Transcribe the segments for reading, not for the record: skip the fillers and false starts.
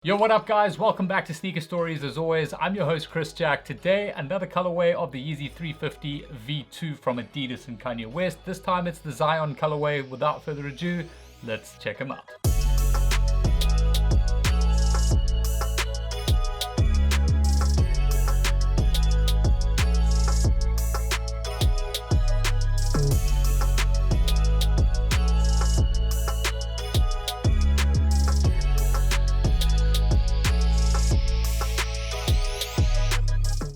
Yo, what up guys? Welcome back to Sneaker Stories. As always, I'm your host Chris Jack. Today, another colorway of the Yeezy 350V2 from Adidas and Kanye West. This time it's the Zyon colorway. Without further ado, let's check them out.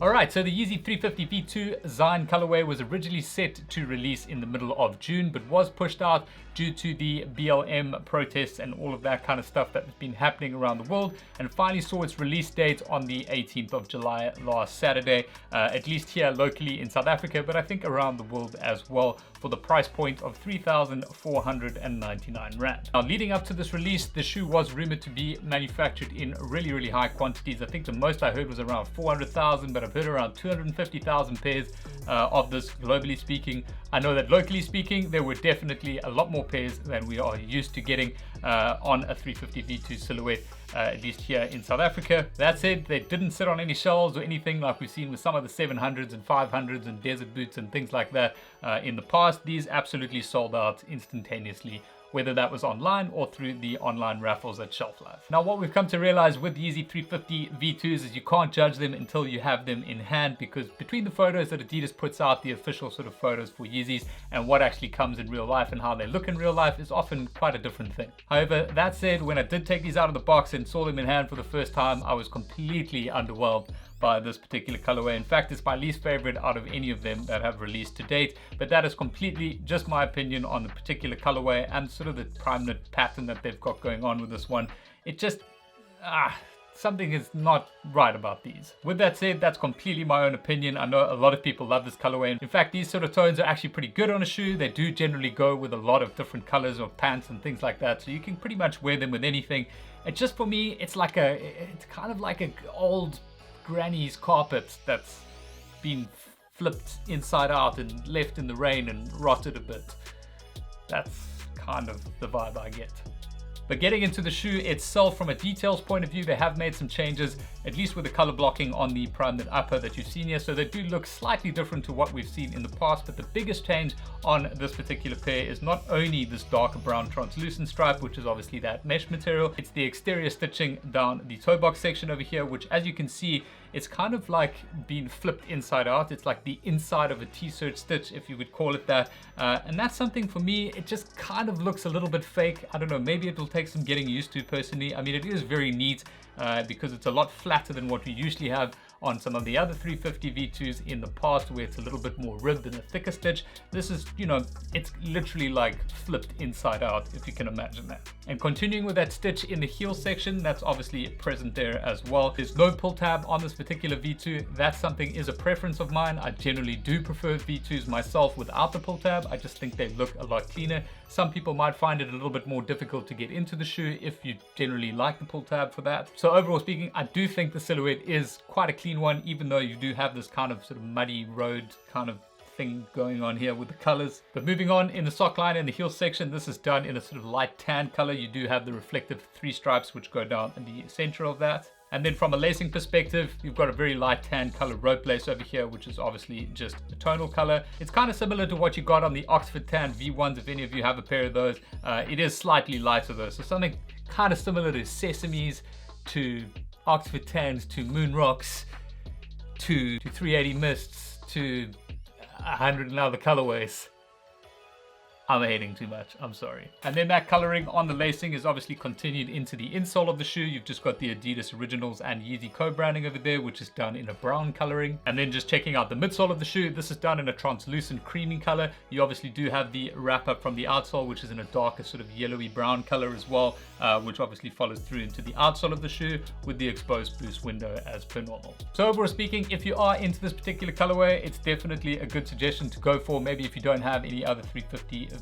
Alright, so the Yeezy 350V2 Zyon colorway was originally set to release in the middle of June, but was pushed out due to the BLM protests and all of that kind of stuff that has been happening around the world, and finally saw its release date on the 18th of July last Saturday, at least here locally in South Africa, but I think around the world as well, for the price point of 3,499 Rand. Now, leading up to this release, the shoe was rumored to be manufactured in really high quantities. I think the most I heard was around 400,000, but I've heard around 250,000 pairs of this globally speaking. I know that locally speaking, there were definitely a lot more pairs than we are used to getting on a 350V2 silhouette, at least here in South Africa. That said, they didn't sit on any shelves or anything like we've seen with some of the 700s and 500s and desert boots and things like that in the past. These absolutely sold out instantaneously, whether that was online or through the online raffles at Shelf Life. Now, what we've come to realize with Yeezy 350V2s is you can't judge them until you have them in hand, because between the photos that Adidas puts out, the official sort of photos for Yeezys, and what actually comes in real life and how they look in real life is often quite a different thing. However, that said, when I did take these out of the box and saw them in hand for the first time, I was completely underwhelmed by this particular colorway. In fact, it's my least favorite out of any of them that have released to date, but that is completely just my opinion on the particular colorway and sort of the prime knit pattern that they've got going on with this one. It just, something is not right about these. With that said, that's completely my own opinion. I know a lot of people love this colorway. In fact, these sort of tones are actually pretty good on a shoe. They do generally go with a lot of different colors of pants and things like that, so you can pretty much wear them with anything. And just for me, it's kind of like an old granny's carpet that's been flipped inside out and left in the rain and rotted a bit. That's kind of the vibe I get. But getting into the shoe itself, from a details point of view, they have made some changes, at least with the color blocking on the prime knit upper that you've seen here. So they do look slightly different to what we've seen in the past, but the biggest change on this particular pair is not only this darker brown translucent stripe, which is obviously that mesh material, it's the exterior stitching down the toe box section over here, which, as you can see, it's kind of like being flipped inside out. It's like the inside of a T-shirt stitch, if you would call it that. And that's something, for me, it just kind of looks a little bit fake. I don't know, maybe it will take some getting used to personally. I mean, it is very neat because it's a lot flatter than what we usually have on some of the other 350V2s in the past, where it's a little bit more ribbed and a thicker stitch. This is, you know, it's literally like flipped inside out, if you can imagine that. And continuing with that stitch in the heel section, that's obviously present there as well. There's no pull tab on this particular V2. That something is a preference of mine. I generally do prefer V2s myself without the pull tab. I just think they look a lot cleaner. Some people might find it a little bit more difficult to get into the shoe if you generally like the pull tab for that. So overall speaking, I do think the silhouette is quite a clean one, even though you do have this kind of sort of muddy road kind of thing going on here with the colors. But moving on, in the sock line and the heel section, this is done in a sort of light tan color. You do have the reflective 3 stripes which go down in the center of that. And then from a lacing perspective, you've got a very light tan color rope lace over here, which is obviously just a tonal color. It's kind of similar to what you got on the Oxford Tan V1s, if any of you have a pair of those. It is slightly lighter though, so something kind of similar to Sesames, to Oxford Tans, to Moon Rocks, to 380 Mists, to 100 and other colorways. I'm hating too much, I'm sorry. And then that coloring on the lacing is obviously continued into the insole of the shoe. You've just got the Adidas Originals and Yeezy co-branding over there, which is done in a brown coloring. And then just checking out the midsole of the shoe, this is done in a translucent creamy color. You obviously do have the wrap up from the outsole, which is in a darker sort of yellowy brown color as well, which obviously follows through into the outsole of the shoe with the exposed boost window as per normal. So overall speaking, if you are into this particular colorway, it's definitely a good suggestion to go for, maybe if you don't have any other 350V2s.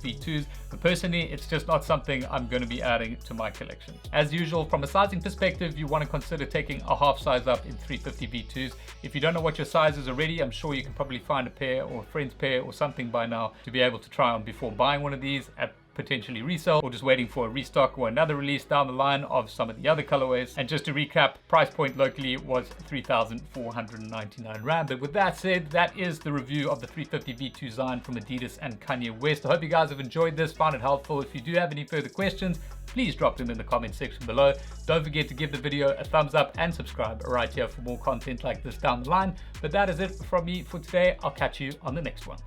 But personally, it's just not something I'm going to be adding to my collection. As usual, from a sizing perspective, you want to consider taking a half size up in 350V2s. If you don't know what your size is already, I'm sure you can probably find a pair or a friend's pair or something by now to be able to try on before buying one of these at potentially resell, or just waiting for a restock or another release down the line of some of the other colorways. And just to recap, price point locally was 3,499 Rand. But with that said, that is the review of the 350V2 Zyon from Adidas and Kanye West. I hope you guys have enjoyed this, found it helpful. If you do have any further questions, please drop them in the comment section below. Don't forget to give the video a thumbs up and subscribe right here for more content like this down the line. But that is it from me for today. I'll catch you on the next one.